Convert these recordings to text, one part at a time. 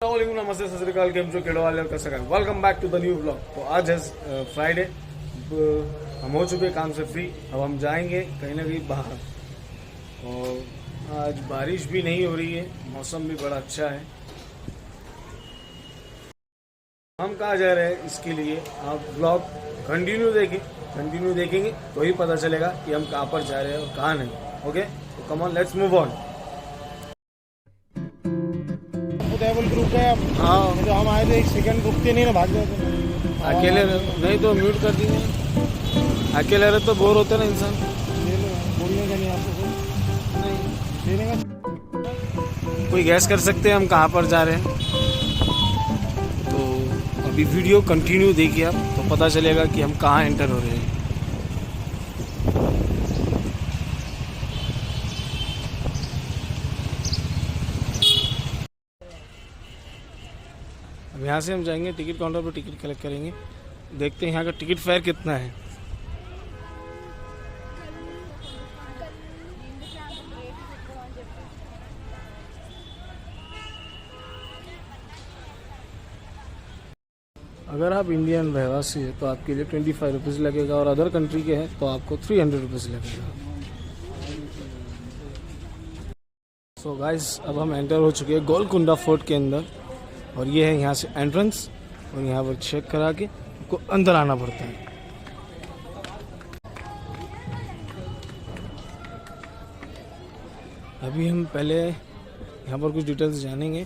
नमस्ते सत श्रीकाल केम छो केड़ो वाले कैसे welcome back to the new blog. तो आज है फ्राइडे, हम हो चुके काम से फ्री। अब हम जाएंगे कहीं ना कहीं बाहर, और आज बारिश भी नहीं हो रही है, मौसम भी बड़ा अच्छा है। हम कहाँ जा रहे हैं इसके लिए आप ब्लॉग कंटिन्यू देखेंगे तो ही पता चलेगा कि हम कहाँ पर जा रहे हैं और कहाँ नहीं। ओके, तो come on, let's move on. Travel group है। हाँ, तो हम आए थे, एक सेकंड रुकते नहीं ना, भाग जाते। अकेले नहीं तो म्यूट कर देंगे। अकेले रहे तो बोर होते ना इंसान। बोलने का नहीं आपको नहीं देने का। कोई गैस कर सकते हैं हम कहाँ पर जा रहे हैं? तो अभी वीडियो कंटिन्यू देखिए आप, तो पता चलेगा कि हम कहाँ एंटर हो रहे हैं। अब यहाँ से हम जाएंगे टिकट काउंटर पर, टिकट कलेक्ट करेंगे, देखते हैं यहाँ का टिकट फेयर कितना है। अगर आप इंडियन रहवासी है तो आपके लिए 25 रुपीज़ लगेगा, और अदर कंट्री के हैं तो आपको 300 रुपीज़ लगेगा। सो गाइस, अब हम एंटर हो चुके हैं गोलकुंडा फोर्ट के अंदर, और ये है यहाँ से एंट्रेंस, और यहाँ पर चेक करा के आपको अंदर आना पड़ता है। अभी हम पहले यहाँ पर कुछ डिटेल्स जानेंगे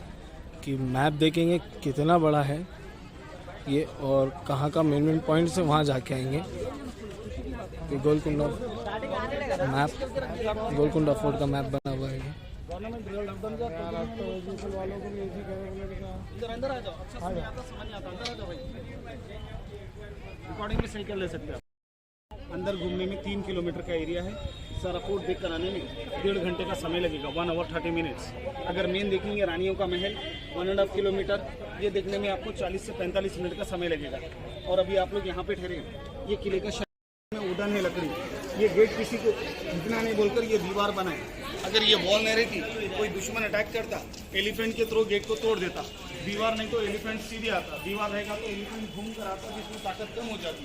कि मैप देखेंगे कितना बड़ा है ये, और कहाँ का मेन पॉइंट से वहाँ जाके आएंगे। तो गोलकुंडा फोर्ट का मैप बना हुआ है। रिकॉर्डिंग में सही कर ले सकते हैं। अंदर घूमने में 3 किलोमीटर का एरिया है। सारा फोर्ट देख कर आने में 1.5 घंटे का समय लगेगा, 1 आवर 30 मिनट्स। अगर मेन देखेंगे रानियों का महल 1.5 किलोमीटर, ये देखने में आपको 40 से 45 मिनट का समय लगेगा। और अभी आप लोग यहाँ पे ठहरे, ये किले का में उड़न है लकड़ी। ये गेट किसी को इतना नहीं बोलकर ये दीवार बनाए। अगर ये वॉल नहीं रहती, कोई दुश्मन अटैक करता, एलिफेंट के थ्रू गेट को तोड़ देता। दीवार नहीं तो एलिफेंट सीधे आता, दीवार रहेगा तो एलिफेंट घूम कर आता, जिसमें ताकत कम हो जाती।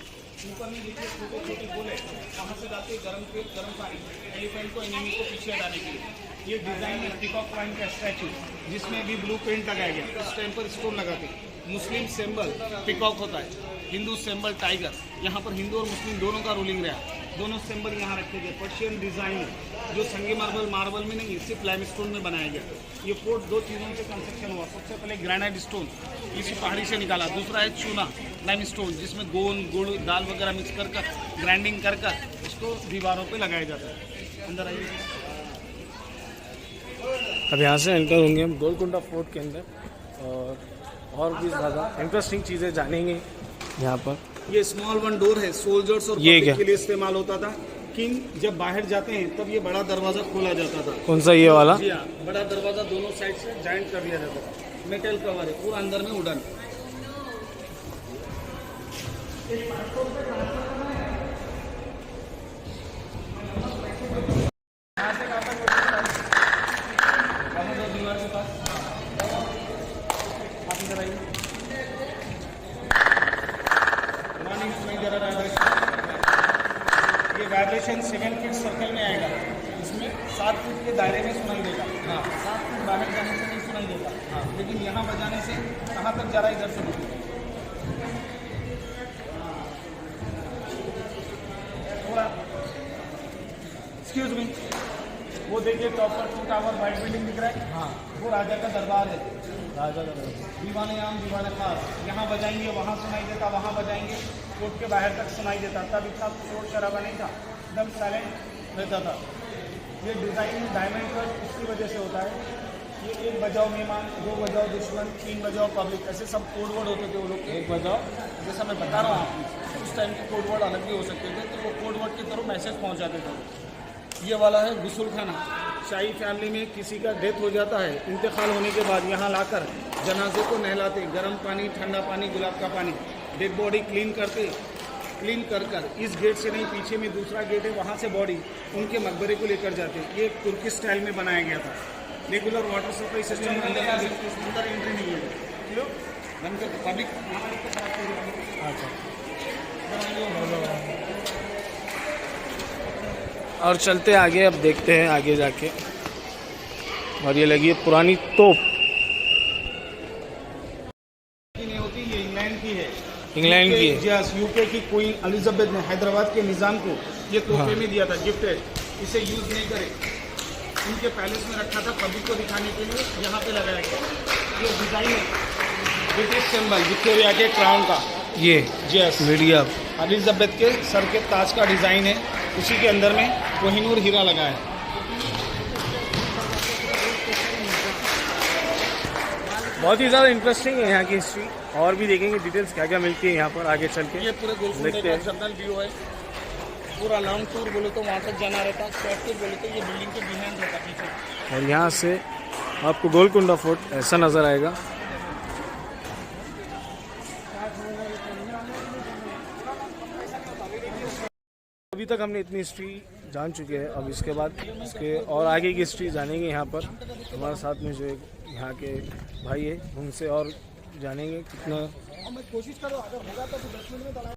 ऊपर में देखिए छोटे छोटे गोले, वहाँ से जाते गर्म तेल गर्म पानी, एलिफेंट को एनिमी को पीछे हटाने के लिए। ये डिजाइन है पीकॉक पॉइंट का स्टैचू, जिसमें भी ब्लू पेंट लगाया गया। इस टाइम पर स्टोन लगाते। मुस्लिम सिंबल पीकॉक होता है, हिंदू सिंबल टाइगर। यहाँ पर हिंदू और मुस्लिम दोनों का रूलिंग रहा, दोनों सिंबल यहाँ रखे गए। पर्शियन डिजाइन है, जो संगे मार्बल में नहीं, सिर्फ लाइमस्टोन में बनाया गया। ये फोर्ट 2 चीज़ों से कंस्ट्रक्शन हुआ। सबसे पहले ग्रेनाइट स्टोन इसी पहाड़ी से निकाला, दूसरा है चूना लाइमस्टोन, जिसमें गोंद गुड़ दाल वगैरह मिक्स कर ग्राइंडिंग कर इसको दीवारों पे लगाया जाता है। अंदर आइए। अब यहाँ से एंटर होंगे हम गोलकुंडा फोर्ट के अंदर, और भी ज़्यादा इंटरेस्टिंग चीज़ें जानेंगे यहाँ पर। ये स्मॉल वन डोर है, सोल्जर्स और ये क्या के लिए इस्तेमाल होता था। किंग जब बाहर जाते हैं तब ये बड़ा दरवाजा खोला जाता था। कौन सा, ये वाला? जी हाँ, बड़ा दरवाजा दोनों साइड से जॉइंट कर दिया जाता था। मेटल कवर है पूरा, अंदर में वुडन। ये वाइब्रेशन 7 फीट सर्कल में आएगा, इसमें 7 फीट के दायरे में सुनाई देगा। हाँ, 7 फीट बाहर जाने से नहीं सुनाई देगा। हाँ, लेकिन यहाँ बजाने से कहाँ तक जा रहा है, इधर से देखिए थोड़ा। एक्सक्यूज मी, वो देखिए टॉप पर 2 टावर वाइट बिल्डिंग दिख रहा है। हाँ, वो राजा का दरबार है। राजा का दरबार, दीवाने आम दीवाने खास। यहाँ बजाएंगे वहाँ सुनाई देता, वहाँ बजाएंगे कोर्ट के बाहर तक सुनाई देता। तब इतना शोर शराबा नहीं था, एकदम साइलेंट रहता था। ये डिज़ाइन डायमंड कट इसकी वजह से होता है। ये 1 बजाओ मेहमान, 2 बजाओ दुश्मन, 3 बजाओ पब्लिक, ऐसे सब कोड वर्ड होते थे वो लोग। 1 बजाओ, जैसा मैं बता रहा हूँ आपको, उस टाइम के कोड वर्ड अलग भी हो सकते थे, तो वो कोड वर्ड की तरफ मैसेज पहुँचाते थे। ये वाला है गुस्ल खाना। शाही फैमिली में किसी का डेथ हो जाता है, इंतकाल होने के बाद यहाँ लाकर जनाजे को नहलाते, गर्म पानी, ठंडा पानी, गुलाब का पानी, डेड बॉडी क्लीन कर इस गेट से नहीं, पीछे में दूसरा गेट है, वहाँ से बॉडी उनके मकबरे को लेकर जाते। ये तुर्की स्टाइल में बनाया गया था। रेगुलर वाटर सप्लाई सिस्टम अंदर एंट्री नहीं है। हमको पब्लिक अच्छा, और चलते आगे, अब देखते हैं आगे जाके। और ये लगी है पुरानी तोप, नहीं होती, ये इंग्लैंड की है। इंग्लैंड की है। यस, यूके की क्वीन एलिजाबेथ ने हैदराबाद के निजाम को ये तोहफे में दिया था, गिफ्टेड। इसे यूज नहीं करे, उनके पैलेस में रखा था, पब्लिक को दिखाने के लिए यहाँ पे लगाया गया। ये डिजाइन है ब्रिटिश सिंबल विक्टोरिया के क्राउन का, ये यस मीडिया एलिजाबेथ के सर के ताज का डिजाइन है, उसी के अंदर में कोहिनूर हीरा लगा है। बहुत ही ज़्यादा इंटरेस्टिंग है यहाँ की हिस्ट्री, और भी देखेंगे डिटेल्स क्या क्या मिलती है यहाँ पर आगे चल के। ये पूरे गोलकुंडे देखते का हैं। जनरल व्यू है, पूरा लॉन्ग टूर बोले तो वहाँ तक जाना रहता, शॉर्ट टूर बोले तो ये बिल्डिंग के बिहाइंड रहता पीछे। और यहाँ से आपको गोलकुंडा फोर्ट ऐसा नज़र आएगा। अभी तक हमने इतनी हिस्ट्री जान चुके हैं, अब इसके बाद इसके और आगे की हिस्ट्री जानेंगे। यहाँ पर हमारे साथ में जो एक यहाँ के भाई है, उनसे और जानेंगे कितना। कोशिश करो, अगर होगा तो 10 मिनट में।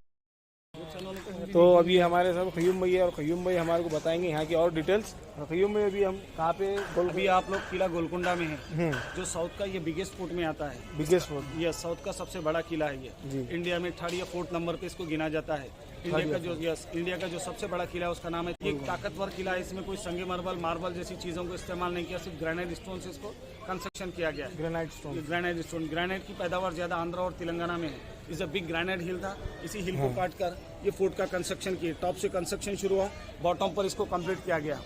तो अभी हमारे साथ ख़यूम भाई है, और ख़यूम भाई हमारे को बताएंगे यहाँ की और डिटेल्स। और ख़यूम भाई अभी हम कहाँ पे अभी आप लोग किला गोलकुंडा में हैं, जो साउथ का ये बिगेस्ट फोर्ट में आता है। बिगेस्ट फोर्ट, ये साउथ का सबसे बड़ा किला है ये, इंडिया में 3rd या 4th नंबर पे इसको गिना जाता है। इंडिया का जो सबसे बड़ा किला है उसका नाम है। ये ताकतवर किला है, इसमें कोई संगे मार्बल जैसी चीजों को इस्तेमाल नहीं किया, सिर्फ ग्रेनाइट स्टोन से इसको कंस्ट्रक्शन किया गया है। ग्रेनाइट स्टोन, ग्रेनाइट की पैदावार ज्यादा आंध्र और तेलंगाना में है। इस बिग ग्रेनाइट हिल था, इसी हिल को काट कर ये फोर्ट का कंस्ट्रक्शन किया। टॉप से कंस्ट्रक्शन शुरू हुआ, बॉटम पर इसको कंप्लीट किया गया।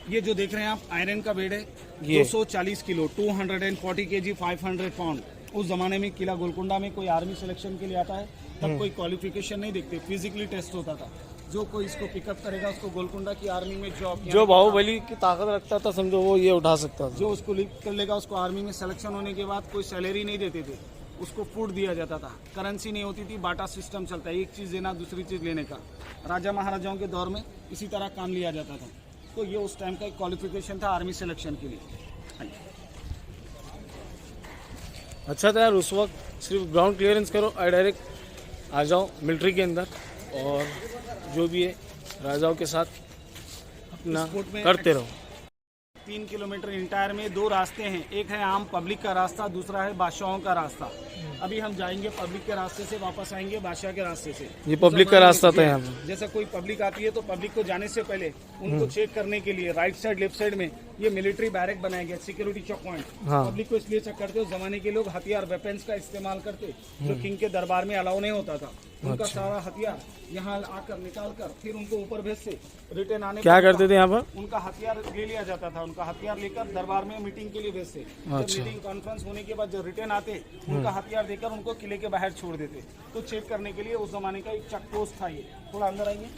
ये जो देख रहे हैं आप, आयरन का बेड है, 240 किलो, 240 kg, 500 पाउंड। उस जमाने में किला गोलकुंडा में कोई आर्मी सिलेक्शन के लिए आता है, तब कोई क्वालिफिकेशन नहीं देखते, फिजिकली टेस्ट होता था। जो कोई इसको पिकअप करेगा उसको गोलकुंडा की आर्मी में जॉब, जो बाहुबली की ताकत रखता था समझो, वो ये उठा सकता था। जो उसको लिफ्ट कर लेगा उसको आर्मी में सिलेक्शन होने के बाद कोई सैलरी नहीं देते थे, उसको फूड दिया जाता था। करेंसी नहीं होती थी, बाटा सिस्टम चलता है, एक चीज़ देना दूसरी चीज़ लेने का। राजा महाराजाओं के दौर में इसी तरह काम लिया जाता था। तो ये उस टाइम का एक क्वालिफिकेशन था आर्मी सिलेक्शन के लिए। अच्छा था यार, उस वक्त सिर्फ ग्राउंड क्लियरेंस करो और डायरेक्ट आ जाओ मिलिट्री के अंदर, और जो भी है राजाओं के साथ अपना करते रहो। 3 किलोमीटर इंटायर में 2 रास्ते हैं, एक है आम पब्लिक का रास्ता, दूसरा है बादशाहों का रास्ता। अभी हम जाएंगे पब्लिक के रास्ते से, वापस आएंगे बादशाह के रास्ते से। ये पब्लिक का रास्ता था यहाँ पे। जैसे कोई पब्लिक आती है तो पब्लिक को जाने से पहले उनको चेक करने के लिए राइट साइड लेफ्ट साइड में ये मिलिट्री बैरक बनाया गया, सिक्योरिटी चेक पॉइंट। पब्लिक को इसलिए चेक करते, उस जमाने के लोग हथियार वेपन्स का इस्तेमाल करते, जो किंग के दरबार में अलाउ नहीं होता था। उनका सारा हथियार यहाँ आकर निकाल कर फिर उनको ऊपर भेजते, रिटर्न आने क्या करते थे यहाँ पर? उनका हथियार ले लिया जाता था, उनका हथियार लेकर दरबार में मीटिंग के लिए भेजते। मीटिंग कॉन्फ्रेंस होने के बाद जब रिटर्न आते, उनका हथियार देकर उनको किले के बाहर छोड़ देते। तो चेक करने के लिए उस जमाने का एक चेक पोस्ट था। ये थोड़ा अंदर आइए।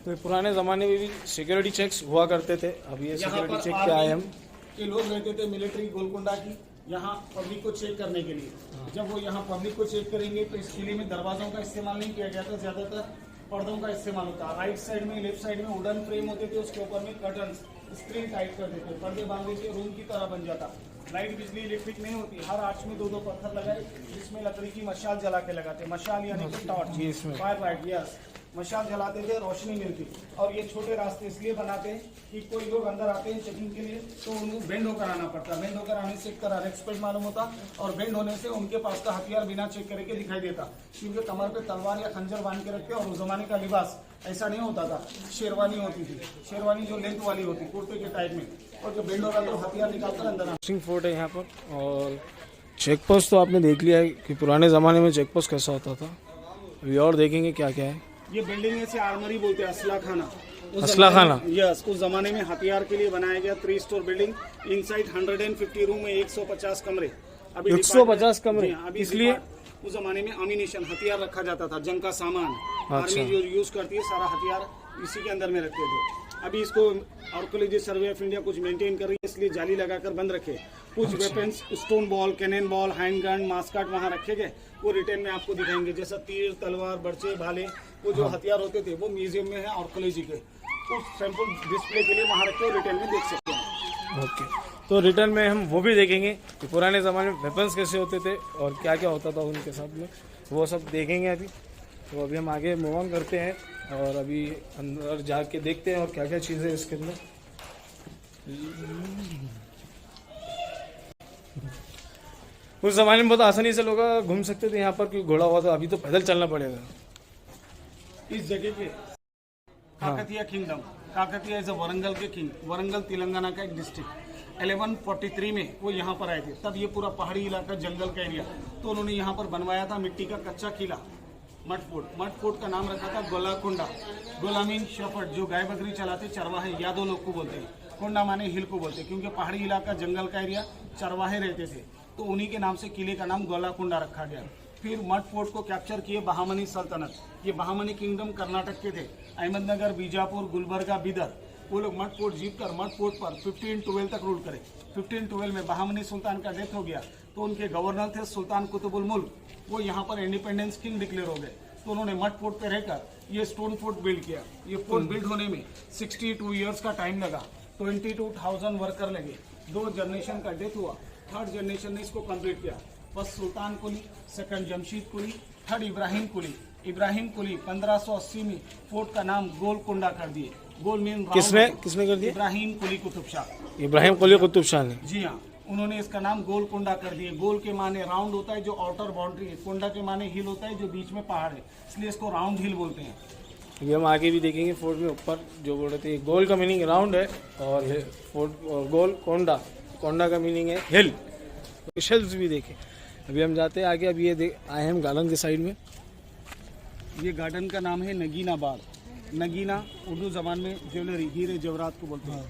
तो पुराने ज़माने में भी सिक्योरिटी चेक्स हुआ करते थे। अब ये सिक्योरिटी चेक क्या है, हम के लोग रहते थे मिलिट्री गोलकुंडा की, यहाँ पब्लिक को चेक करने के लिए। जब वो यहाँ पब्लिक को चेक करेंगे तो इस किले में दरवाजों का इस्तेमाल नहीं किया जाता, ज्यादातर पर्दों का इस्तेमाल होता है। राइट साइड में लेफ्ट साइड में वुडन फ्रेम होते थे, उसके ऊपर में कर्टन स्क्रीन टाइट कर देते, पर्दे बांध देते, रूम की तरह बन जाता। लाइट बिजली इलेक्ट्रिक नहीं होती, हर आर्च में 2-2 पत्थर लगाए, जिसमें लकड़ी की मशाल जला के लगाते। मशाल यानी कि टॉर्च, फायर लाइट, यस, मशाल जलाते थे, रोशनी मिलती। और ये छोटे रास्ते इसलिए बनाते हैं कि कोई लोग अंदर आते हैं चेकिंग के लिए तो उनको बेंड होकर आना पड़ता। बेंड होकर आने से एक तरह रेस्पेक्ट मालूम होता, और बेंड होने से उनके पास का हथियार बिना चेक करके दिखाई देता, क्योंकि कमर पे तलवार या खंजर बांध के रखते। और उस जमाने का लिबास ऐसा नहीं होता था, शेरवानी होती थी, शेरवानी जो लेंथ वाली होती, कुर्ते के टाइप में, और जो बेंड होगा तो हथियार निकालकर अंदर। फोर्ट है यहाँ पर, और चेक पोस्ट तो आपने देख लिया है कि पुराने ज़माने में चेक पोस्ट कैसा होता था। अभी और देखेंगे क्या क्या है। ये बिल्डिंग ऐसे आर्मरी बोलते हैं, असला खाना। असला खाना, यस, उस जमाने में हथियार के लिए बनाया गया 3 स्टोर बिल्डिंग। इनसाइड 150 रूम में 150 कमरे। अभी 150 कमरे, इसलिए उस जमाने में अम्यूनिशन, हथियार रखा जाता था, जंग का सामान। आर्मी जो यूज करती है सारा हथियार इसी के अंदर में रखते थे। अभी इसको आर्कोलॉजी सर्वे ऑफ इंडिया कुछ मेंटेन कर रही है, इसलिए जाली लगाकर बंद रखे। कुछ weapons, stone ball, cannon ball, handgun, musket वहाँ रखे गए, वो रिटर्न में आपको दिखाएंगे। जैसा तीर, तलवार, बर्छे, भाले, वो जो हथियार होते थे वो म्यूजियम में है आर्कोलॉजी के। तो सैंपल डिस्प्ले के लिए वहाँ रखे, रिटर्न में देख सकते हैं। ओके, तो रिटर्न में हम वो भी देखेंगे कि पुराने ज़माने में वेपन्स कैसे होते थे और क्या क्या होता था उनके साथ में, वो सब देखेंगे अभी। तो अभी हम आगे मूव ऑन करते हैं और अभी अंदर जाके देखते हैं और क्या क्या चीज़ें हैं इसके अंदर। उस ज़माने में बहुत आसानी से लोग घूम सकते थे यहाँ पर, क्योंकि घोड़ा हुआ था। अभी तो पैदल चलना पड़ेगा। इस जगह पे काकतिया किंगडम, काकतिया इज वरंगल के किंग, वरंगल तेलंगाना का एक डिस्ट्रिक्ट। 1143 में वो यहाँ पर आए थे, तब ये पूरा पहाड़ी इलाका जंगल का एरिया, तो उन्होंने यहाँ पर बनवाया था मिट्टी का कच्चा किला, मड फोर्ट। मड फोर्ट का नाम रखा था गोलाकुंडा। गोला मीन शेफर्ड, जो गाय बकरी चलाते चरवाहे, यादव लोग को बोलते हैं। कोंडा माने हिल को बोलते हैं, क्योंकि पहाड़ी इलाका जंगल का एरिया, चरवाहे रहते थे, तो उन्हीं के नाम से किले का नाम गोलाकुंडा रखा गया। फिर मड फोर्ट को कैप्चर किए बहामनी सल्तनत। ये बहामनी किंगडम कर्नाटक के थे, अहमदनगर, बीजापुर, गुलबर्गा, बीदर, वो लोग मड फोर्ट जीत कर मड फोर्ट पर 1512 तक रूल करे। 1512 में बहामनी सुल्तान का डेथ हो गया, तो उनके गवर्नर थे सुल्तान कुतुबुल मुल्क, वो यहाँ पर इंडिपेंडेंस किंग डिक्लेयर हो गए। तो उन्होंने मड फोर्ट पे रहकर ये स्टोन फोर्ट बिल्ड किया। ये फोर्ट बिल्ड होने में 62 ईयर्स का टाइम लगा, 22,000 वर्कर लगे, 2 जनरेशन का डेथ हुआ, 3rd जनरेशन ने इसको कंप्लीट किया। फर्स्ट सुल्तान कुली, सेकंड जमशीद कुली, 3rd इब्राहिम कुली। इब्राहिम कुली 1580 में फोर्ट का नाम गोलकुंडा कर दिए। गोल मीन किसने कर दिया? इब्राहिम कुली कुतुब शाह। इब्राहिम कुली कुतुब शाह ने, जी हाँ, उन्होंने इसका नाम गोलकुंडा कर दिए। गोल के माने राउंड होता है, जो आउटर बाउंड्री है। कुंडा के माने हिल होता है, जो बीच में पहाड़ है, इसलिए इसको राउंड हिल बोलते हैं। ये हम आगे भी देखेंगे। फोर्ट में ऊपर जो बोल रहे थे, गोल का मीनिंग राउंड है और फोर्ट और गोल कोंडा, कोंडा का मीनिंग है हिल। हिल्स भी देखें। अभी हम जाते हैं आगे। अभी ये आए हम गार्डन के साइड में। ये गार्डन का नाम है नगीना बाग। नगीना उर्दू जबान में ज्वेलरी, हीरे जवरात को बोलते हैं।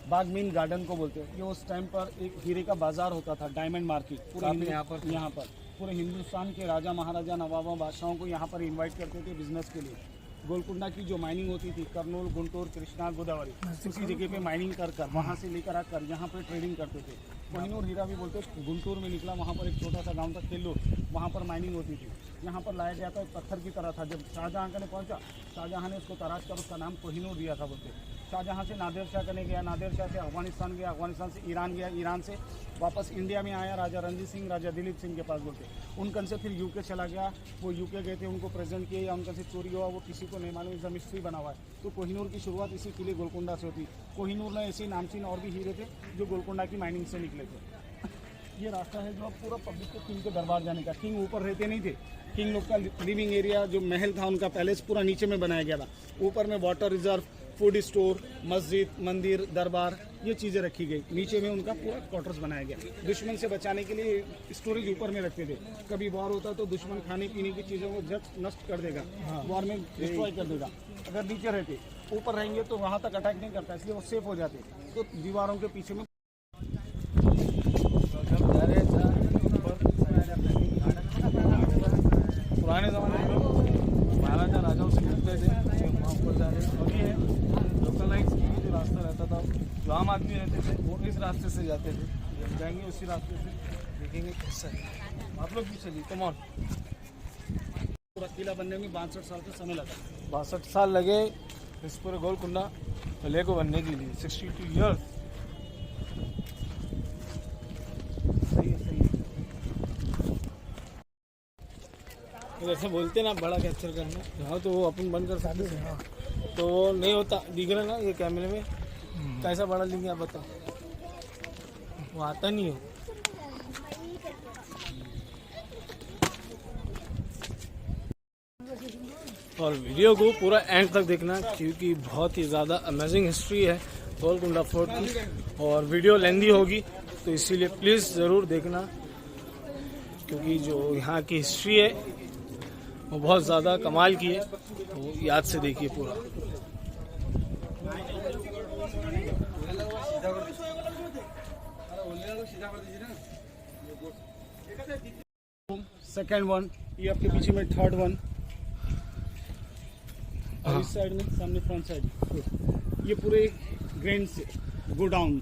बाग मीन गार्डन को बोलते हैं। ये उस टाइम पर एक हीरे का बाजार होता था, डायमंड मार्केट, पूरे यहाँ पर पूरे हिंदुस्तान के राजा महाराजा नवाबों बादशाहों को यहाँ पर इनवाइट करते थे बिजनेस के लिए। गोलकुंडा की जो माइनिंग होती थी, कर्नूल, गुंटूर, कृष्णा, गोदावरी, उसी जगह पे माइनिंग कर वहाँ से लेकर आकर यहाँ पर ट्रेडिंग करते थे। कोहिनूर हीरा भी बोलते हैं। गुंटूर में निकला, वहाँ पर एक छोटा सा गांव था केल्लूर, वहाँ पर माइनिंग होती थी। यहाँ पर लाया गया था, एक पत्थर की तरह था। जब शाहजहाँ ने पहुँचा, शाहजहाँ ने उसको तराश कर उसका नाम कोहिनूर दिया था बोलते। शाहजहाँ से नादिर शाह करने गया, नादिर शाह से अफगानिस्तान गया, अफगानिस्तान से ईरान गया, ईरान से वापस इंडिया में आया राजा रणजीत सिंह, राजा दिलीप सिंह के पास बोलते। उनकन से फिर यूके चला गया, वो यूके गए थे, उनको प्रेजेंट किए या उनकन से चोरी हुआ, वो किसी को नहीं मालूम, इस मिस्ट्री बना हुआ है। तो कोहिनूर की शुरुआत इसी किले गोलकुंडा से होती। कोहिनूर में ऐसे नामचीन और भी हीरे थे जो गोलकुंडा की माइनिंग से निकले थे। ये रास्ता है जो अब पूरा पब्लिक को किंग के दरबार जाने का। किंग ऊपर रहते नहीं थे, किंग लोग का लिविंग एरिया, जो महल था उनका पैलेस, पूरा नीचे में बनाया गया था। ऊपर में वाटर रिजर्व, फूड स्टोर, मस्जिद, मंदिर, दरबार, ये चीज़ें रखी गई। नीचे में उनका पूरा क्वार्टर्स बनाया गया। दुश्मन से बचाने के लिए स्टोरेज ऊपर में रखते थे। कभी वॉर होता तो दुश्मन खाने पीने की चीज़ों को जस्ट नष्ट कर देगा, वॉर में डिस्ट्रॉय कर देगा। अगर नीचे रहते, ऊपर रहेंगे तो वहाँ तक अटैक नहीं करता, इसलिए वो सेफ हो जाते। तो दीवारों के पीछे में पुराने ज़माने में लोग महाराजा राजाओं से मिलते थे, वहाँ ऊपर जा रहे हैं। और ये है लोकलाइज जो रास्ता रहता था, जो आम आदमी रहते थे वो इस रास्ते से जाते थे। जब जाएंगे उसी रास्ते से, देखेंगे कैसा है। आप लोग भी चलिए, कम ऑन। पूरा किला बनने में 62 साल का समय लगा। 62 साल लगे इस पूरे गोलकुंडा किले को बनने के लिए। 62 ईयर्स। सही है। जैसे बोलते ना बड़ा कैप्चर करना, हाँ, तो वो अपन बंद कर सकते हैं। तो वो नहीं होता, दिख रहा ना ये कैमरे में, कैसा बड़ा लेंगे आप बताओ, वो आता नहीं हो। और वीडियो को पूरा एंड तक देखना, क्योंकि बहुत ही ज़्यादा अमेजिंग हिस्ट्री है गोलकुंडा फोर्ट की। और वीडियो लेंदी होगी तो इसीलिए प्लीज़ ज़रूर देखना, क्योंकि जो यहाँ की हिस्ट्री है वो बहुत ज़्यादा कमाल की है। तो याद से देखिए पूरा। सेकेंड वन, ये आपके पीछे में 3rd वन, और इस साइड में सामने फ्रंट साइड। ये पूरे ग्रेन से गोडाउन,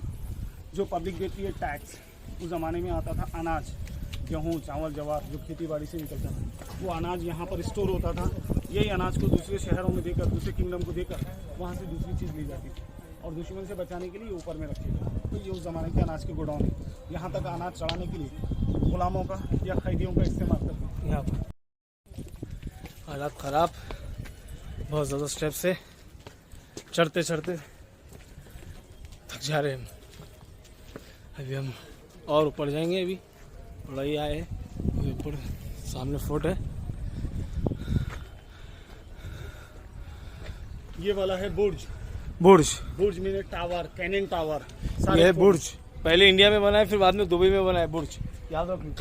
जो पब्लिक देती है टैक्स। उस ज़माने में आता था अनाज, गेहूँ, चावल, जवार, जो खेती बाड़ी से निकलता था, वो अनाज यहाँ पर स्टोर होता था। यही अनाज को दूसरे शहरों में देकर, दूसरे किंगडम को देकर वहाँ से दूसरी चीज़ ली जाती थी। और दुश्मन से बचाने के लिए ऊपर में रखे गए। तो ये उस ज़माने के अनाज के गोडाउन है। यहाँ तक अनाज चढ़ाने के लिए गुलामों का या कैदियों का इस्तेमाल करते हैं। यहाँ पर हालात ख़राब, बहुत ज़्यादा स्टेप से चढ़ते चढ़ते थक जा रहे हैं हम। अभी हम और ऊपर जाएंगे। अभी थोड़ा ही आए हैं, ऊपर सामने फोर्ट है। ये वाला है बुर्ज। बुर्ज में टावर, कैनन टावर। ये है बुर्ज, पहले इंडिया में बना है, फिर बाद में दुबई में बना है बुर्ज, याद रखिए।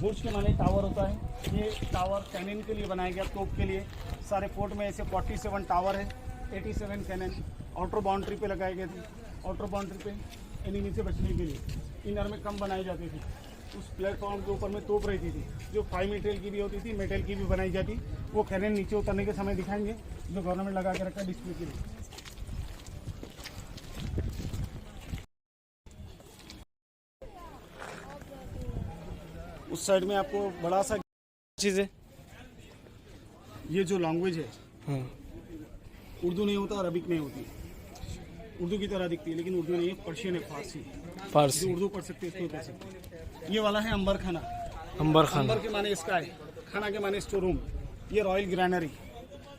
बुर्ज के माने टावर होता है। ये टावर कैनन के लिए बनाया गया, तोप के लिए। सारे पोर्ट में ऐसे 47 टावर है, 87 कैनन आउटर बाउंड्री पे लगाए गए थे। आउटर बाउंड्री पे एनिमी से बचने के लिए इनर में कम बनाई जाती थी। उस प्लेटफॉर्म के ऊपर में तोप रहती थी, जो 5 मीटर की भी होती थी, मेटल की भी बनाई जाती। वो कैनन नीचे उतरने के समय दिखाएंगे, जो गवर्नमेंट लगा के रखा है डिस्प्ले के लिए। उस साइड में आपको बड़ा सा चीज़ है। ये जो लैंग्वेज है, हाँ, उर्दू नहीं होता, अरबिक नहीं होती। उर्दू की तरह दिखती है लेकिन उर्दू नहीं है, पर्शियन है, फारसी। जो उर्दू पढ़ सकते हैं इसको पढ़ सकते हैं। ये वाला है अंबर खाना। अंबर के माने स्काई, खाना के माने स्टोर रूम। ये रॉयल ग्रैनरी,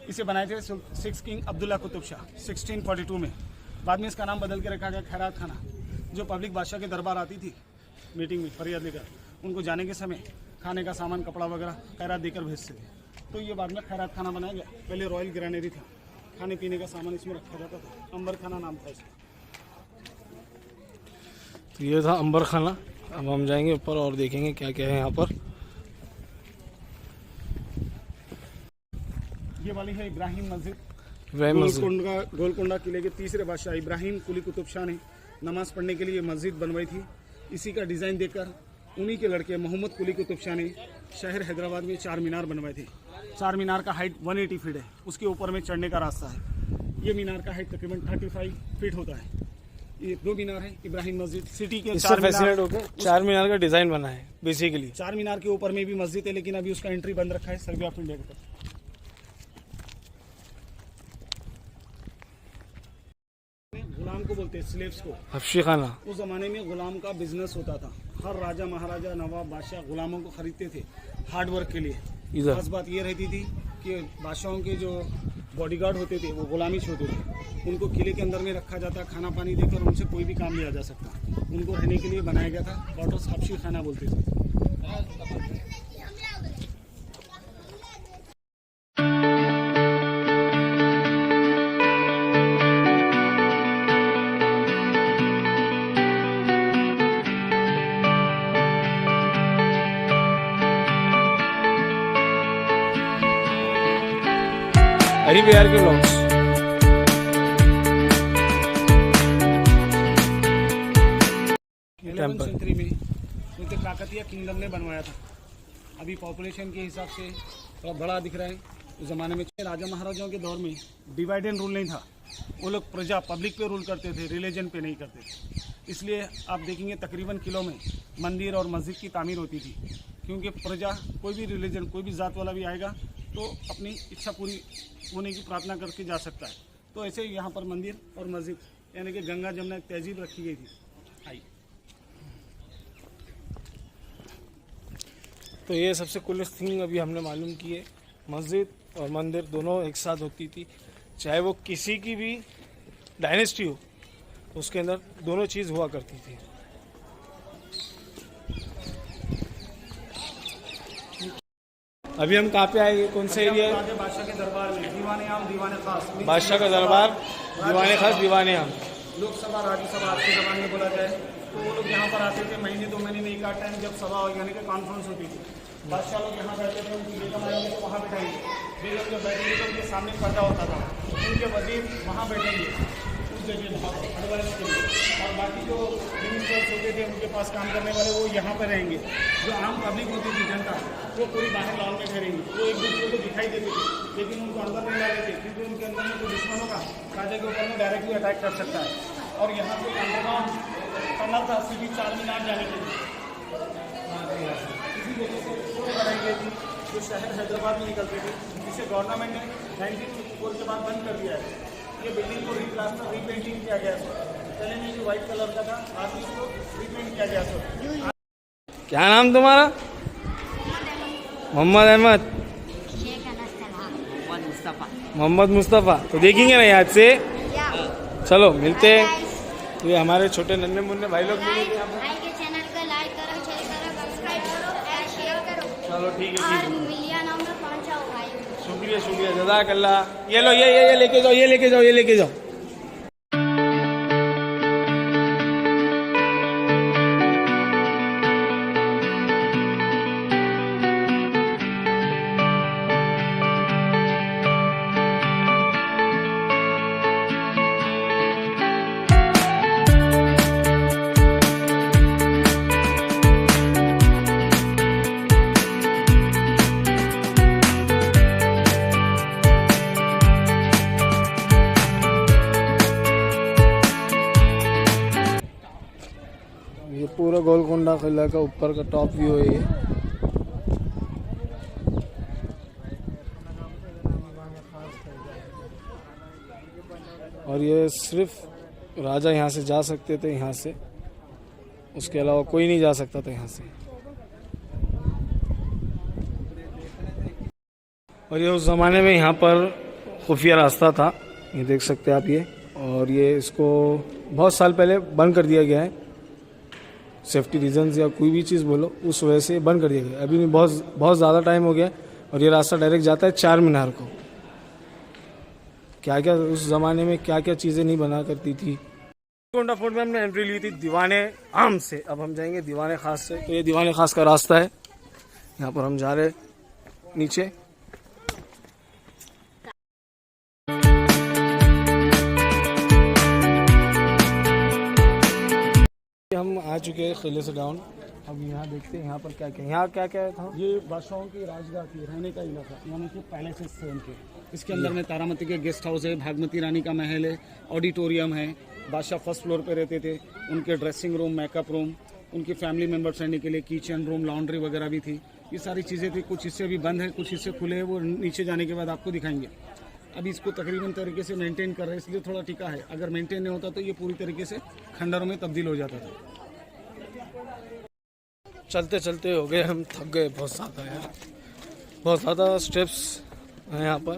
इसे बनाए थे 6 किंग अब्दुल्ला कुतुब शाह 1642 में। बाद में इसका नाम बदल के रखा गया खैरात खाना। जो पब्लिक बादशाह के दरबार आती थी मीटिंग में फरियाद लेकर, उनको जाने के समय खाने का सामान, कपड़ा वगैरह खैरात देकर भेजते थे। तो ये बाद में खैरात खाना बनाया गया। पहले रॉयल ग्रैनरी था, खाने पीने का सामान इसमें रखा जाता था। अंबर खाना नाम था इसका। तो ये था अंबर खाना। अब हम जाएंगे ऊपर और देखेंगे क्या क्या है यहाँ पर। ये वाली है इब्राहिम मस्जिद। मस्जिद गोलकोंडा किले के तीसरे बादशाह इब्राहिम कुली कुतुब शाह ने नमाज पढ़ने के लिए मस्जिद बनवाई थी। इसी का डिज़ाइन देखकर उन्हीं के लड़के मोहम्मद कुली कुतुब शाह ने शहर हैदराबाद में 4 मीनार बनवाए थे। 4 मीनार का हाइट 180 फीट है, उसके ऊपर में चढ़ने का रास्ता है। ये मीनार का हाइट तकरीबन 35 फीट होता है। ये 2 मीनार है। इब्राहिम मस्जिद सिटी के 4 मीनार का डिजाइन बना है बेसिकली। 4 मीनार के ऊपर में भी मस्जिद है, लेकिन अभी उसका एंट्री बंद रखा है सर्वे ऑफ इंडिया के तरफ। गुलाम को बोलते हैं, स्लेव्स को, हफ्शी खाना। उस जमाने में गुलाम का बिजनेस होता था। हर राजा, महाराजा, नवाब, बादशाह गुलामों को खरीदते थे हार्ड वर्क के लिए। खास बात ये रहती थी कि बादशाहों के जो बॉडीगार्ड होते थे वो गुलामी होते थे। उनको किले के अंदर में रखा जाता, खाना पानी देकर उनसे कोई भी काम लिया जा सकता। उनको रहने के लिए बनाया गया था क्वार्टर्स, हफ्शी खाना बोलते थे। हरी बिहार के ब्लॉग्स। सेंचुरी में क्योंकि काकतीय किंगडम ने बनवाया था। अभी पॉपुलेशन के हिसाब से थोड़ा बड़ा दिख रहा है। उस ज़माने में राजा महाराजाओं के दौर में डिवाइड एंड रूल नहीं था। वो लोग प्रजा, पब्लिक पे रूल करते थे, रिलीजन पे नहीं करते थे। इसलिए आप देखेंगे तकरीबन किलों में मंदिर और मस्जिद की तामीर होती थी, क्योंकि प्रजा, कोई भी रिलीजन, कोई भी ज़ात वाला भी आएगा तो अपनी इच्छा पूरी होने की प्रार्थना करके जा सकता है। तो ऐसे ही यहाँ पर मंदिर और मस्जिद, यानी कि गंगा जमुना एक तहजीब रखी गई थी। आई तो ये सबसे कूलेस्ट थिंग अभी हमने मालूम की है। मस्जिद और मंदिर दोनों एक साथ होती थी, चाहे वो किसी की भी डायनेस्टी हो, उसके अंदर दोनों चीज़ हुआ करती थी। अभी हम कहाँ पे आए, कौन से एरिया है? बादशाह के दरबार में दीवाने आम, दीवाने खास। बादशाह का दरबार, दीवाने खास, दीवाने आम। लोकसभा, राज्यसभा आज के ज़माने में बोला जाए तो वो लोग यहाँ पर आते थे महीने 2 महीने में एक आध टाइम, जब सभा यानी कि कॉन्फ्रेंस होती थी। बादशाह लोग यहाँ बैठते थे, उनकी बेगम आएंगे तो वहाँ बैठाएंगे। बेगम जब बैठेंगे तो उनके सामने पर्दा होता था, उनके वजीर वहाँ बैठेंगे उस जगह एडवाइस के लिए। और बाकी जो मिनिस्टर्स होते थे, उनके पास काम करने वाले, वो यहाँ पर रहेंगे। जो आम पब्लिक होती थी, जनता, वो पूरी बाहर लॉन में ठहरेंगी। वो एक दूसरे को दिखाई देते थे, लेकिन उनको अंदर नहीं ला देते, क्योंकि उनके अंदर में कोई दुश्मन होगा राजा के ऊपर में डायरेक्टली अटैक कर सकता है। और यहाँ से अंडरग्राउंड टनल था सीधी 4 मीनार जाने के लिए। इसी वजह से वो बनाई गई थी, जो शहर हैदराबाद में निकलते थे, जिसे गवर्नमेंट ने 1954 के बाद बंद कर दिया है। ये बिल्डिंग को रिप्लास्टर रीपेंटिंग किया गया सो, पहले में जो व्हाइट कलर का था आज इसको रीपेंट किया गया सो। क्या नाम तुम्हारा? मोहम्मद अहमद, मोहम्मद मुस्तफ़ा। तो देखेंगे ना याद से। चलो मिलते हैं। तो ये हमारे छोटे नन्हे मुन्ने भाई लोग मिलेंगे यहाँ पर। चैनल को लाइक करो, शेयर करो, सब्सक्राइब करो और शेयर करो। चलो ठीक है, और ठीक है। मिलियन नंबर पहुंचाओ भाई। शुक्रिया शुक्रिया, जज़ाकल्लाह। ये लो, ये लेके जाओ, ये लेके जाओ, ये लेके जाओ। ये पूरा गोलकोंडा किला का ऊपर का टॉप व्यू है ये। और ये सिर्फ राजा यहाँ से जा सकते थे, यहाँ से, उसके अलावा कोई नहीं जा सकता था यहाँ से। और ये उस ज़माने में यहाँ पर खुफिया रास्ता था, ये देख सकते हैं आप ये। और ये इसको बहुत साल पहले बंद कर दिया गया है, सेफ्टी रीजंस या कोई भी चीज़ बोलो, उस वजह से बंद कर दिया गया। अभी नहीं, बहुत ज़्यादा टाइम हो गया। और ये रास्ता डायरेक्ट जाता है चार मीनार को। क्या क्या उस ज़माने में क्या क्या चीज़ें नहीं बना करती थी। गोलकोंडा फोर्ट में हमने एंट्री ली थी दीवाने आम से, अब हम जाएंगे दीवाने खास से। तो ये दीवाने खास का रास्ता है, यहाँ पर हम जा रहे नीचे। हम आ चुके हैं किले से डाउन। अब यहाँ देखते हैं यहाँ पर क्या क्या, यहाँ क्या क्या था। ये बादशाहों की राजगाह थी, रहने का इलाका, यानी कि पैलेसेस थे उनके। इसके अंदर में तारामती के गेस्ट हाउस है, भागमती रानी का महल है, ऑडिटोरियम है। बादशाह फर्स्ट फ्लोर पे रहते थे, उनके ड्रेसिंग रूम, मेकअप रूम, उनकी फैमिली मेम्बर्स रहने के लिए किचन रूम, लॉन्ड्री वगैरह भी थी। ये सारी चीज़ें थी। कुछ हिस्से भी बंद है, कुछ हिस्से खुले हैं, वो नीचे जाने के बाद आपको दिखाएंगे। अभी इसको तकरीबन तरीके से मेंटेन कर रहे हैं, इसलिए थोड़ा टिका है। अगर मेंटेन नहीं होता तो ये पूरी तरीके से खंडरों में तब्दील हो जाता था। चलते चलते हो गए हम, थक गए बहुत ज़्यादा यार, बहुत ज़्यादा स्टेप्स हैं यहाँ पर।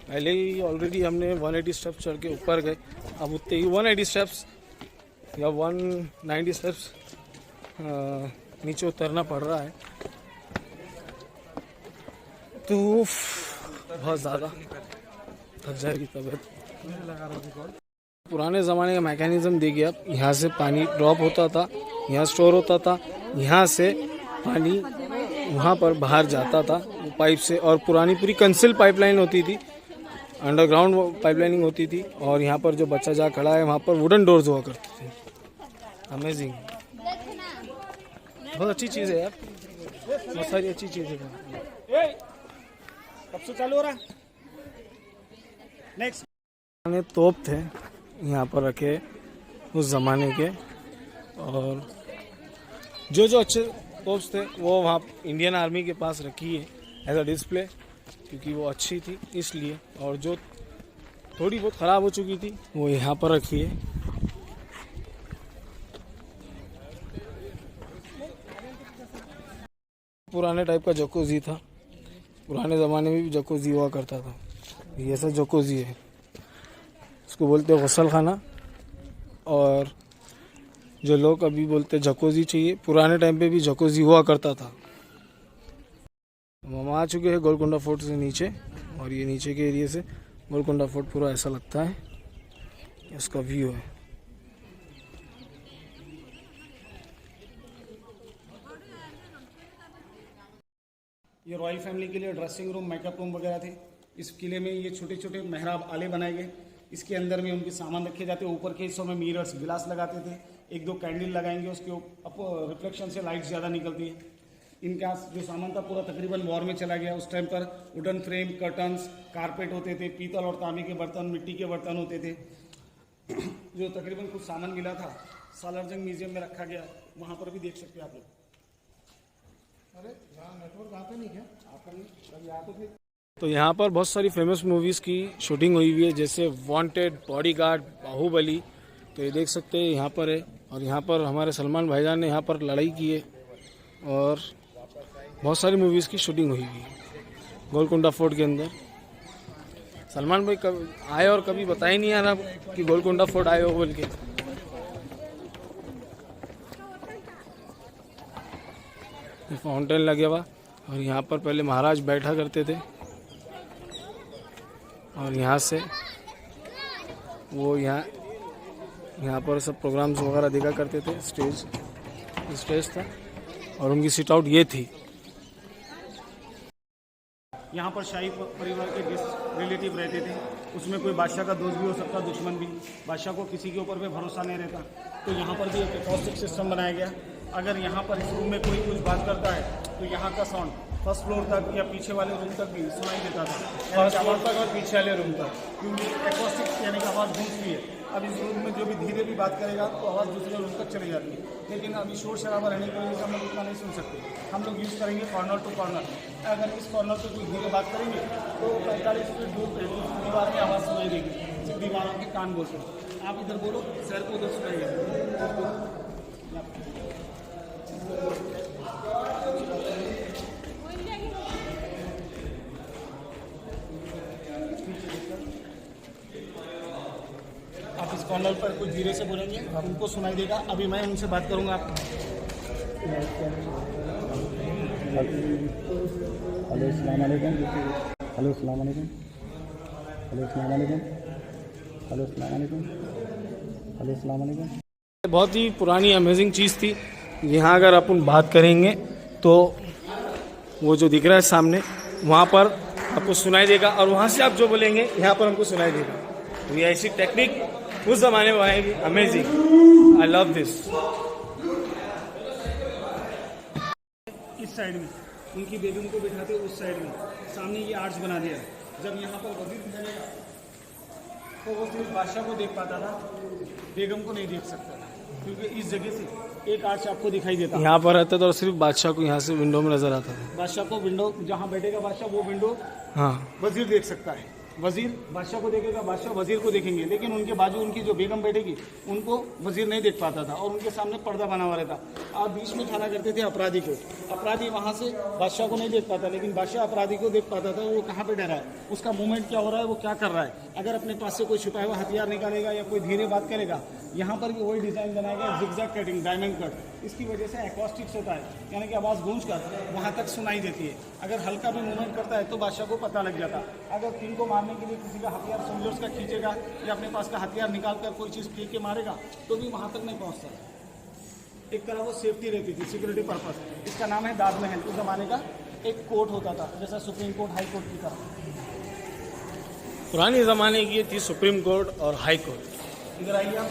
पहले ही ऑलरेडी हमने 180 स्टेप्स चढ़ के ऊपर गए, अब उतने ही 180 स्टेप्स या 190 स्टेप्स नीचे उतरना पड़ रहा है। तो बहुत ज़्यादा थक जाएगी तबीयत। पुराने ज़माने का मैकेनिज़्म देखिए आप, यहाँ से पानी ड्रॉप होता था, यहाँ स्टोर होता था, यहाँ से पानी वहाँ पर बाहर जाता था वो पाइप से। और पुरानी पूरी कंसिल पाइपलाइन होती थी, अंडरग्राउंड पाइपलाइनिंग होती थी। और यहाँ पर जो बच्चा जा खड़ा है वहाँ पर वुडन डोर्स हुआ करते थे। अमेजिंग, बहुत अच्छी चीज़ है यार, बहुत सारी अच्छी चीज़ें हैं। कब से चालू हो रहा है? नेक्स्ट तोप थे यहाँ पर रखे उस ज़माने के, और जो अच्छे तोप्स थे वो वहाँ इंडियन आर्मी के पास रखी है एज अ डिस्प्ले, क्योंकि वो अच्छी थी इसलिए। और जो थोड़ी बहुत ख़राब हो चुकी थी वो यहाँ पर रखी है। पुराने टाइप का जकूज़ी था, पुराने ज़माने में भी जकूज़ी हुआ करता था। ये ऐसा जकूज़ी है, इसको बोलते हैं गुसल खाना। और जो लोग अभी बोलते हैं जकूज़ी चाहिए, पुराने टाइम पे भी जकूज़ी हुआ करता था। हम आ चुके हैं गोलकोंडा फोर्ट से नीचे, और ये नीचे के एरिया से गोलकोंडा फोर्ट पूरा ऐसा लगता है, इसका व्यू है। ये रॉयल फैमिली के लिए ड्रेसिंग रूम, मेकअप रूम वगैरह थे। इस किले में ये छोटे छोटे मेहराब आले बनाए गए, इसके अंदर में उनके सामान रखे जाते। ऊपर के हिस्सों में मिरर्स, गिलास लगाते थे। एक दो कैंडल लगाएंगे, उसके रिफ्लेक्शन से लाइट ज़्यादा निकलती है। इनका जो सामान था पूरा तकरीबन वॉर में चला गया। उस टाइम पर वुडन फ्रेम, कर्टन्स, कारपेट होते थे, पीतल और तांबे के बर्तन, मिट्टी के बर्तन होते थे। जो तकरीबन कुछ सामान मिला था सालारजंग म्यूजियम में रखा गया, वहाँ पर भी देख सकते हैं आप लोग। अरे यहाँ नेटवर्क आता नहीं क्या? आता नहीं, अभी आते थे। तो यहाँ पर बहुत सारी फेमस मूवीज़ की शूटिंग हुई हुई है, जैसे वांटेड, बॉडीगार्ड, बाहुबली। तो ये देख सकते हैं यहाँ पर है, और यहाँ पर हमारे सलमान भाईजान ने यहाँ पर लड़ाई की है, और बहुत सारी मूवीज़ की शूटिंग हुई हुई है गोलकुंडा फोर्ट के अंदर। सलमान भाई कब आए और कभी बताया नहीं यार कि गोलकुंडा फोर्ट आए हो बोल के। फाउंटेन लगे हुआ, और यहाँ पर पहले महाराज बैठा करते थे, और यहाँ से वो यहाँ पर सब प्रोग्राम्स वगैरह देखा करते थे। स्टेज था, और उनकी सिट आउट ये थी। यहाँ पर शाही परिवार के गेस्ट रिलेटिव रहते थे, उसमें कोई बादशाह का दोस्त भी हो सकता, दुश्मन भी। बादशाह को किसी के ऊपर भी भरोसा नहीं रहता, तो यहाँ पर भी एक एकॉस्टिक सिस्टम बनाया गया। अगर यहाँ पर इस रूम में कोई कुछ बात करता है तो यहाँ का साउंड फर्स्ट फ्लोर तक या पीछे वाले रूम तक भी सुनाई देता था, फर्स्ट फ्लोर तक और पीछे वाले रूम तक, क्योंकि एकॉस्टिक यानी कि आवाज़ गूंजती है। अब इस रूम में जो भी धीरे भी बात करेगा तो आवाज़ दूसरे रूम तक चली जाती है, लेकिन अभी शोर शराबा रहने की वजह से हम लोग उतना नहीं सुन सकते। हम लोग यूज़ करेंगे कॉर्नर टू कॉर्नर। अगर इस कॉर्नर पर कोई धीरे बात करेंगे तो 45 फीट दूर पे दीवार में आवाज़ सुनाई देगी, सिर्फ दीवारों के कान बोलते हैं। आप इधर बोलो, सर को उधर सुनाइए। आप इस कॉर्नर पर कुछ धीरे से बोलेंगे, उनको सुनाई देगा। अभी मैं उनसे बात करूंगा। आप हेलो अस्सलाम वालेकुम, हेलो अस्सलाम वालेकुम, हेलो अस्सलाम वालेकुम, हेलो अस्सलाम वालेकुम, हेलो अस्सलाम वालेकुम। बहुत ही पुरानी अमेजिंग चीज़ थी। यहाँ अगर अपन बात करेंगे तो वो जो दिख रहा है सामने, वहाँ पर आपको सुनाई देगा, और वहाँ से आप जो बोलेंगे यहाँ पर हमको सुनाई देगा। तो ये ऐसी टेक्निक उस ज़माने में आएगी। Amazing, I love this. इस साइड में उनकी बेगम को बिठाते उस साइड में, सामने ये आर्च बना दिया। जब यहाँ पर वजीर ठहरेगा तो वो सिर्फ बादशाह को देख पाता था, बेगम को नहीं देख सकता था, क्योंकि इस जगह से एक आर्च आपको दिखाई देता। यहाँ पर रहता था और सिर्फ बादशाह को यहाँ से विंडो में नजर आता था। बादशाह को विंडो, जहाँ बैठेगा बादशाह वो विंडो हाँ, वजीर देख सकता है। वजीर बादशाह को देखेगा, बादशाह वजीर को देखेंगे, लेकिन उनके बाजू उनकी जो बेगम बैठेगी उनको वजीर नहीं देख पाता था, और उनके सामने पर्दा बना हुआ रहता। आप बीच में खड़ा करते थे अपराधी को, अपराधी वहाँ से बादशाह को नहीं देख पाता, लेकिन बादशाह अपराधी को देख पाता था, वो कहाँ पे डरा है, उसका मूवमेंट क्या हो रहा है, वो क्या कर रहा है। अगर अपने पास से कोई छुपाया हुआ हथियार निकालेगा या कोई धीरे बात करेगा, यहाँ पर भी वही डिजाइन बनाया गया, जिगजैग कटिंग, डायमंड कट। इसकी वजह से एकॉस्टिक्स होता है, यानी कि आवाज़ गूंज कर वहाँ तक सुनाई देती है। अगर हल्का भी मूवमेंट करता है तो बादशाह को पता लग जाता। अगर किंग को मारने के लिए किसी का हथियार सोल्जर्स का खींचेगा या अपने पास का हथियार निकाल कर कोई चीज़ फेंक के मारेगा तो भी वहाँ तक नहीं पहुँचता। एक तरह वो सेफ्टी रहती थी, सिक्योरिटी पर्पस। इसका नाम है ताजमहल। उस जमाने का एक कोर्ट होता था, जैसा सुप्रीम कोर्ट, हाई कोर्ट की तरह। पुराने ज़माने की ये थी सुप्रीम कोर्ट और हाई कोर्ट। इधर आइए आप।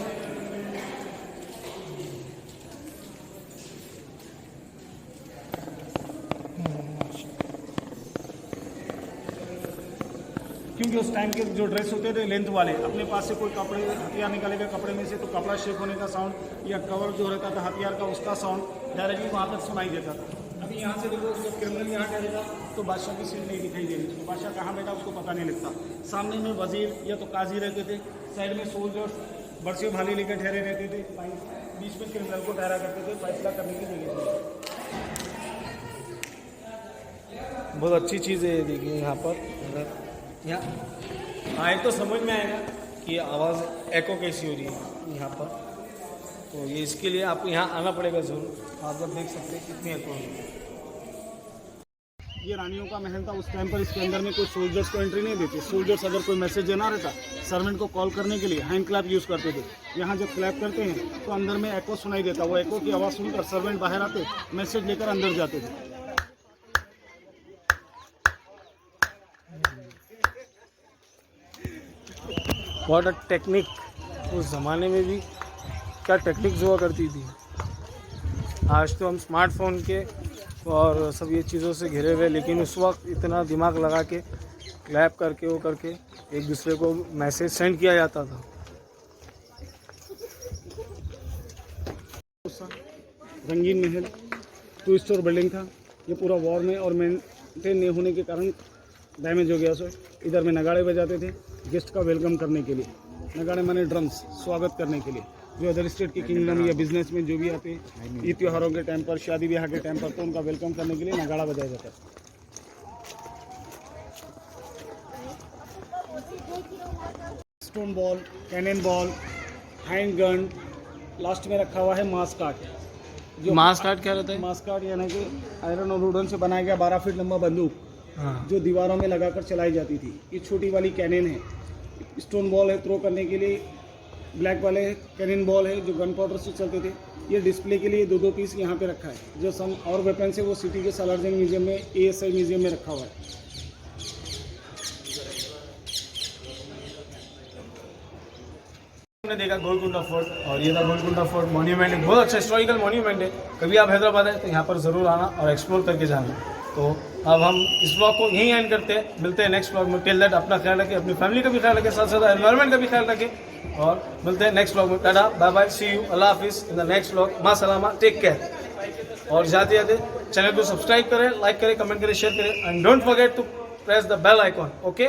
क्योंकि उस टाइम के जो ड्रेस होते थे लेंथ वाले, अपने पास से कोई कपड़े हथियार निकालेगा कपड़े में से तो कपड़ा शेक होने का साउंड या कवर जो रहता था हथियार का उसका साउंड डायरेक्टली वहाँ तक सुनाई देता था। अभी यहाँ से देखो, जब क्रिमिनल यहाँ ठहरेगा तो बादशाह की सीट नहीं दिखाई देगी, तो बादशाह कहाँ बैठा उसको पता नहीं लगता। सामने में वजीर या तो काजी रहते थे, साइड में सोल्जर्स बरसे भाली लेकर ठहरे रहते थे, बीच में क्रिमिनल को ठहरा करते थे फैसला करने की जगह। बहुत अच्छी चीज़ है ये, देखिए यहाँ पर यहाँ आए तो समझ में आएगा कि आवाज़ एको कैसी हो रही है यहाँ पर। तो ये इसके लिए आपको यहाँ आना पड़ेगा ज़रूर। आप लोग देख सकते हैं कितनी एको है। ये रानियों का महल था उस टाइम पर। इसके अंदर में कोई सोल्जर्स को एंट्री नहीं देते। सोल्जर्स अगर कोई मैसेज देना रहता सर्वेंट को कॉल करने के लिए हैंड क्लैप यूज़ करते थे। यहाँ जब क्लैप करते हैं तो अंदर में एको सुनाई देता। वो एको की आवाज़ सुनकर सर्वेंट बाहर आते, मैसेज लेकर अंदर जाते थे। What a technique. उस ज़माने में भी क्या टेक्निक्स हुआ करती थी। आज तो हम स्मार्टफोन के और सब ये चीज़ों से घिरे हुए, लेकिन उस वक्त इतना दिमाग लगा के क्लैप करके वो करके एक दूसरे को मैसेज सेंड किया जाता था। रंगीन महल 2 स्टोर बिल्डिंग था। ये पूरा वॉर में और मेंटेन नहीं होने के कारण डैमेज हो गया सो इधर में नगाड़े बजाते थे गेस्ट का वेलकम करने के लिए। नगाड़े माने ड्रम्स, स्वागत करने के लिए। जो अदर स्टेट के किंगडम या बिजनेस में जो भी आते हैं ईद त्योहारों के टाइम पर, शादी ब्याह के टाइम पर, तो उनका वेलकम करने के लिए नगाड़ा बजाया जाता है। Stone ball, cannon ball, hand gun, last में रखा हुआ है मास कार्ट। मास कार्ड क्या रहता है? मास कार्ट यानी कि आयरन और वुडन से बनाया गया 12 फीट लंबा बंदूक हाँ। जो दीवारों में लगाकर चलाई जाती थी। ये छोटी वाली कैनन है। स्टोन बॉल है थ्रो करने के लिए। ब्लैक वाले कैनन बॉल है जो गन पाउडर से चलते थे। ये डिस्प्ले के लिए 2-2 पीस यहाँ पे रखा है। जो सम और वेपन है वो सिटी के सालारजंग म्यूजियम में, ASI म्यूजियम में रखा हुआ है। हमने देखा गोलकुंडा फोर्ट, और ये था गोलकुंडा फोर्ट मॉन्यूमेंट। एक बहुत अच्छा हिस्टोरिकल मॉन्यूमेंट है। कभी आप हैदराबाद आए तो यहाँ पर ज़रूर आना और एक्सप्लोर करके जाना। तो अब हम इस ब्लॉग को यहीं एंड करते हैं। मिलते हैं नेक्स्ट ब्लॉग में। टिल दैट अपना ख्याल रखें, अपनी फैमिली का भी ख्याल रखें, साथ साथ एनवायरनमेंट का भी ख्याल रखें। और मिलते हैं नेक्स्ट ब्लॉग में। Tata, bye bye, see you, अल्लाह हाफिज़ इन द नेक्स्ट ब्लॉग। माँ सलामा, टेक केयर। और जाते जाते चैनल को सब्सक्राइब करें, लाइक करें, कमेंट करें, शेयर करें, and don't forget to press the bell icon. Okay.